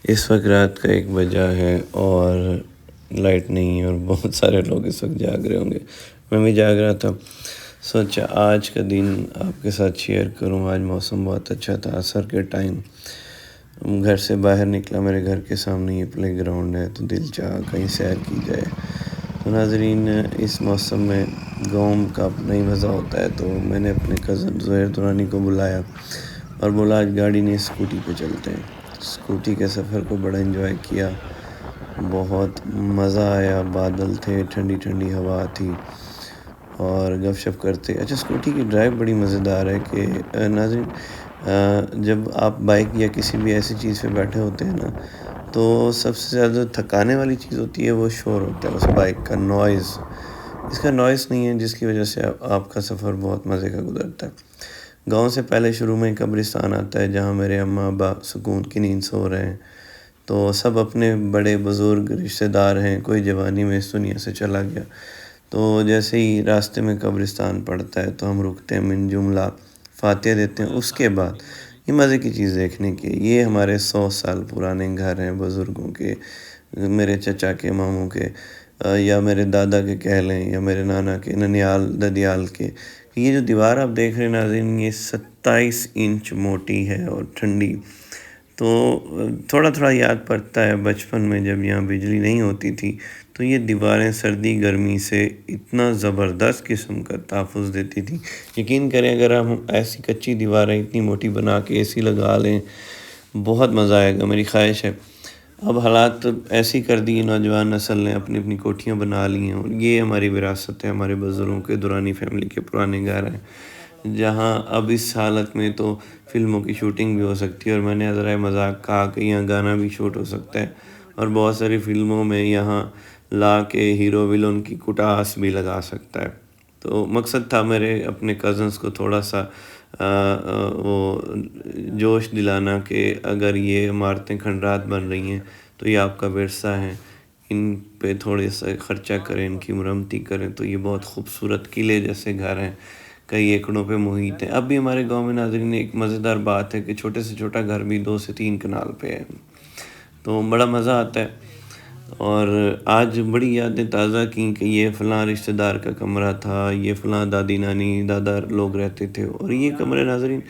اس وقت رات کا 1 بجا ہے اور لائٹ نہیں ہے اور بہت سارے لوگ اس وقت جاگ رہے ہوں گے. میں بھی جاگ رہا تھا. سوچا آج کا دن آپ کے ساتھ شیئر کروں. آج موسم بہت اچھا تھا. عصر کے ٹائم گھر سے باہر نکلا. میرے گھر کے سامنے یہ پلے گراؤنڈ ہے تو دل چاہا کہیں سیر کی جائے. تو ناظرین، اس موسم میں گاؤں کا اپنا ہی مزہ ہوتا ہے. تو میں نے اپنے کزن زہیر درانی کو بلایا اور بولا آج گاڑی نہیں اسکوٹی پہ چلتے ہیں. اسکوٹی کے سفر کو بڑا انجوائے کیا. بہت مزہ آیا. بادل تھے، ٹھنڈی ٹھنڈی ہوا تھی اور گپ شپ کرتے. اچھا، اسکوٹی کی ڈرائیو بڑی مزیدار ہے کہ ناظرین، جب آپ بائک یا کسی بھی ایسی چیز پہ بیٹھے ہوتے ہیں نا، تو سب سے زیادہ تھکانے والی چیز ہوتی ہے وہ شور ہوتا ہے، اس بائک کا نوائز. اس کا نوائز نہیں ہے جس کی وجہ سے آپ کا سفر بہت مزے کا گزرتا ہے. گاؤں سے پہلے شروع میں قبرستان آتا ہے جہاں میرے اماں ابا سکون کی نیند سو رہے ہیں. تو سب اپنے بڑے بزرگ رشتہ دار ہیں. کوئی جوانی میں اس دنیا سے چلا گیا. تو جیسے ہی راستے میں قبرستان پڑتا ہے تو ہم رکتے ہیں، من جملہ فاتحہ دیتے ہیں. اس کے بعد یہ مزے کی چیز دیکھنے کی، یہ ہمارے 100 سال پرانے گھر ہیں بزرگوں کے، میرے چچا کے، ماموں کے، یا میرے دادا کے کہہ لیں، یا میرے نانا کے، ننیال ددیال کے. یہ جو دیوار آپ دیکھ رہے ہیں ناظرین، یہ 27 انچ موٹی ہے اور ٹھنڈی. تو تھوڑا تھوڑا یاد پڑتا ہے بچپن میں جب یہاں بجلی نہیں ہوتی تھی تو یہ دیواریں سردی گرمی سے اتنا زبردست قسم کا تحفظ دیتی تھی. یقین کریں اگر ہم ایسی کچی دیواریں اتنی موٹی بنا کے اے سی لگا لیں، بہت مزہ آئے گا. میری خواہش ہے. اب حالات ایسی کر دی، نوجوان نسل نے اپنی اپنی کوٹھیاں بنا لی ہیں، اور یہ ہماری وراثت ہے. ہمارے بزرگوں کے دورانی فیملی کے پرانے گھر ہیں جہاں اب اس حالت میں تو فلموں کی شوٹنگ بھی ہو سکتی ہے. اور میں نے ذرا مذاق کہا کہ یہاں گانا بھی شوٹ ہو سکتا ہے، اور بہت ساری فلموں میں یہاں لا کے ہیرو ویلن کی کٹاس بھی لگا سکتا ہے. تو مقصد تھا میرے اپنے کزنس کو تھوڑا سا وہ جوش دلانا کہ اگر یہ عمارتیں کھنڈرات بن رہی ہیں تو یہ آپ کا ورثہ ہے، ان پہ تھوڑے سا خرچہ کریں، ان کی مرمتی کریں. تو یہ بہت خوبصورت قلعے جیسے گھر ہیں، کئی ایکڑوں پہ محیط ہیں. اب بھی ہمارے گاؤں میں ناظرین ایک مزیدار بات ہے کہ چھوٹے سے چھوٹا گھر بھی 2 سے 3 کنال پہ ہے. تو بڑا مزہ آتا ہے. اور آج بڑی یادیں تازہ کیں کہ یہ فلاں رشتہ دار کا کمرہ تھا، یہ فلاں دادی نانی دادا لوگ رہتے تھے. اور یہ کمرے ناظرین،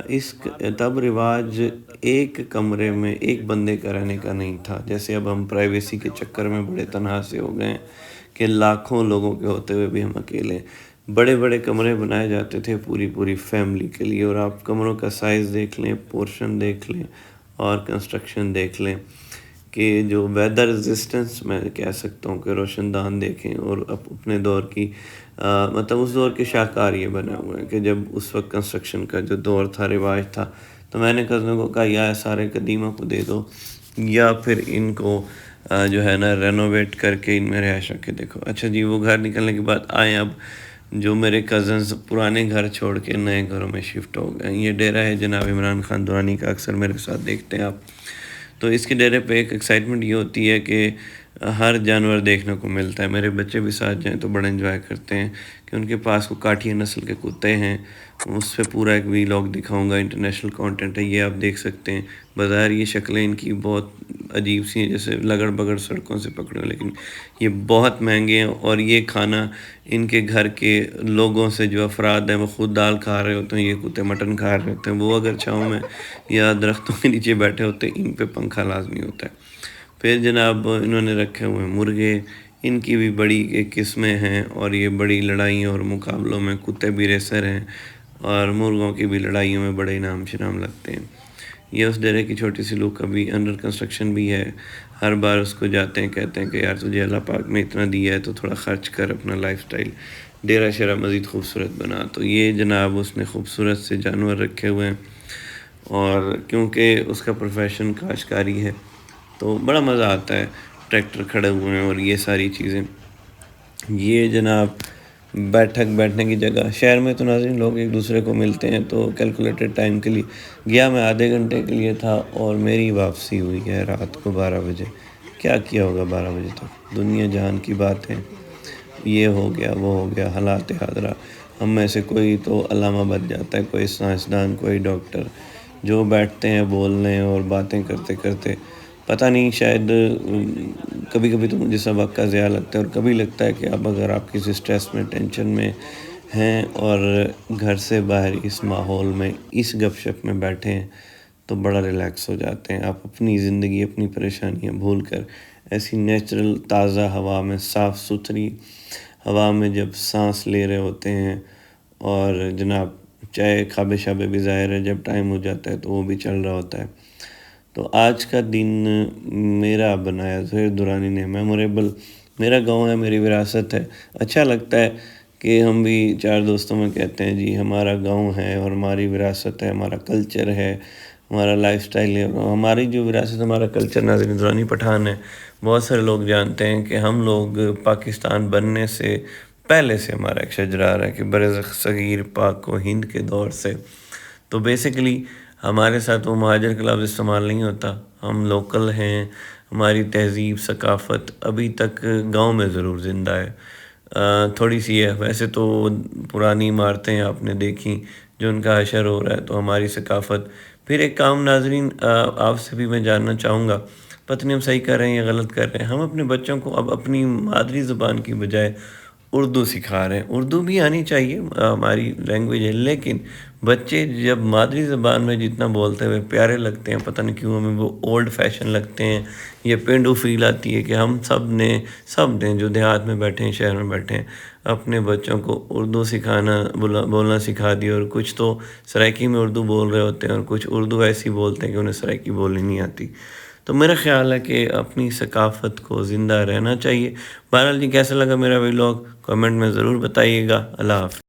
اس تب رواج ایک کمرے میں ایک بندے کا رہنے کا نہیں تھا. جیسے اب ہم پرائیویسی کے چکر میں بڑے تنہا سے ہو گئے ہیں کہ لاکھوں لوگوں کے ہوتے ہوئے بھی ہم اکیلے. بڑے بڑے کمرے بنائے جاتے تھے پوری پوری فیملی کے لیے. اور آپ کمروں کا سائز دیکھ لیں، پورشن دیکھ لیں اور کنسٹرکشن دیکھ لیں کہ جو ویدر ریزسٹنس میں کہہ سکتا ہوں کہ روشن دان دیکھیں. اور اپنے دور کی مطلب اس دور کے شاہکار یہ بنے ہوئے ہیں کہ جب اس وقت کنسٹرکشن کا جو دور تھا، رواج تھا. تو میں نے کزنوں کو کہا یا سارے قدیموں کو دے دو یا پھر ان کو جو ہے نا رینوویٹ کر کے ان میں رہائش رکھ کے دیکھو. اچھا جی، وہ گھر نکلنے کے بعد آئیں اب جو میرے کزنز پرانے گھر چھوڑ کے نئے گھروں میں شفٹ ہو گئے. یہ ڈیرہ ہے جناب عمران خان درانی کا، اکثر میرے ساتھ دیکھتے ہیں آپ. تو اس کے ڈیرے پہ ایک ایکسائٹمنٹ یہ ہوتی ہے کہ ہر جانور دیکھنے کو ملتا ہے. میرے بچے بھی ساتھ جائیں تو بڑا انجوائے کرتے ہیں کہ ان کے پاس وہ کاٹیا نسل کے کتے ہیں. اس پہ پورا ایک ویلاگ دکھاؤں گا، انٹرنیشنل کانٹینٹ ہے، یہ آپ دیکھ سکتے ہیں. بظاہر یہ شکلیں ان کی بہت عجیب سی ہیں، جیسے لگڑ بگڑ سڑکوں سے پکڑے ہوئے، لیکن یہ بہت مہنگے ہیں. اور یہ کھانا ان کے گھر کے لوگوں سے جو افراد ہیں وہ خود دال کھا رہے ہوتے ہیں، یہ کتے مٹن کھا رہے ہوتے ہیں. وہ اگر چھاؤں میں یا درختوں کے نیچے بیٹھے ہوتے ہیں، ان پہ پنکھا لازمی ہوتا ہے. پھر جناب انہوں نے رکھے ہوئے مرغے، ان کی بھی بڑی ایک قسمیں ہیں. اور یہ بڑی لڑائیوں اور مقابلوں میں کتے بھی ریسر ہیں، اور مرغوں کی بھی لڑائیوں میں بڑے انعام شنام لگتے ہیں. یہ اس ڈیرے کی چھوٹی سی لوگ ابھی انڈر کنسٹرکشن بھی ہے. ہر بار اس کو جاتے ہیں، کہتے ہیں کہ یار تجھے اللہ پاک نے اتنا دیا ہے تو تھوڑا خرچ کر، اپنا لائف سٹائل ڈیرہ شیرہ مزید خوبصورت بنا. تو یہ جناب اس نے خوبصورت سے جانور رکھے ہوئے ہیں، اور کیونکہ اس کا پروفیشن کاشتکاری ہے تو بڑا مزہ آتا ہے. ٹریکٹر کھڑے ہوئے ہیں اور یہ ساری چیزیں. یہ جناب بیٹھنے کی جگہ. شہر میں تو ناظرین لوگ ایک دوسرے کو ملتے ہیں تو کیلکولیٹڈ ٹائم کے لیے گیا میں آدھے گھنٹے کے لیے تھا، اور میری واپسی ہوئی ہے رات کو 12 بجے. کیا کیا ہوگا 12 بجے تک؟ دنیا جہان کی بات ہے، یہ ہو گیا وہ ہو گیا، حالات حاضرہ. ہم میں سے کوئی تو علامہ بن جاتا ہے، کوئی سائنسدان، کوئی ڈاکٹر، جو بیٹھتے ہیں بولنے اور باتیں کرتے کرتے پتہ نہیں شاید کبھی کبھی تو مجھے سبق کا ضیاع لگتا ہے، اور کبھی لگتا ہے کہ اب اگر آپ کسی سٹریس میں، ٹینشن میں ہیں اور گھر سے باہر اس ماحول میں، اس گپ شپ میں بیٹھے ہیں تو بڑا ریلیکس ہو جاتے ہیں. آپ اپنی زندگی، اپنی پریشانیاں بھول کر ایسی نیچرل تازہ ہوا میں، صاف ستھری ہوا میں جب سانس لے رہے ہوتے ہیں، اور جناب چاہے خوابے شابے بھی ظاہر ہے جب ٹائم ہو جاتا ہے تو وہ بھی چل رہا ہوتا ہے. تو آج کا دن میرا بنایا ظہیر درانی نے میموریبل. میرا گاؤں ہے، میری وراثت ہے. اچھا لگتا ہے کہ ہم بھی چار دوستوں میں کہتے ہیں جی ہمارا گاؤں ہے اور ہماری وراثت ہے، ہمارا کلچر ہے، ہمارا لائف سٹائل ہے. ہماری جو وراثت، ہمارا کلچر ناظرین درانی پٹھان ہے. بہت سارے لوگ جانتے ہیں کہ ہم لوگ پاکستان بننے سے پہلے سے ہمارا ایک شجرا ہے کہ برِ صغیر پاک و ہند کے دور سے. تو بیسیکلی ہمارے ساتھ وہ مہاجر کا لفظ استعمال نہیں ہوتا، ہم لوکل ہیں. ہماری تہذیب، ثقافت ابھی تک گاؤں میں ضرور زندہ ہے. تھوڑی سی ہے ویسے تو، پرانی عمارتیں آپ نے دیکھیں جو ان کا حشر ہو رہا ہے. تو ہماری ثقافت. پھر ایک کام ناظرین آپ سے بھی میں جاننا چاہوں گا، پتہ نہیں ہم صحیح کر رہے ہیں یا غلط کر رہے ہیں. ہم اپنے بچوں کو اب اپنی مادری زبان کی بجائے اردو سکھا رہے ہیں. اردو بھی آنی چاہیے، ہماری لینگویج ہے، لیکن بچے جب مادری زبان میں جتنا بولتے ہوئے پیارے لگتے ہیں، پتہ نہیں کیوں ہمیں وہ اولڈ فیشن لگتے ہیں. یہ پینڈو فیل آتی ہے کہ ہم سب نے جو دیہات میں بیٹھے ہیں، شہر میں بیٹھے ہیں، اپنے بچوں کو اردو سکھانا، بولنا سکھا دیا. اور کچھ تو سرائکی میں اردو بول رہے ہوتے ہیں اور کچھ اردو ایسی بولتے ہیں کہ انہیں سرائکی بولنی نہیں آتی. تو میرا خیال ہے کہ اپنی ثقافت کو زندہ رہنا چاہیے. بہرحال جی، کیسا لگا میرا ولاگ کمنٹ میں ضرور بتائیے گا. اللہ حافظ.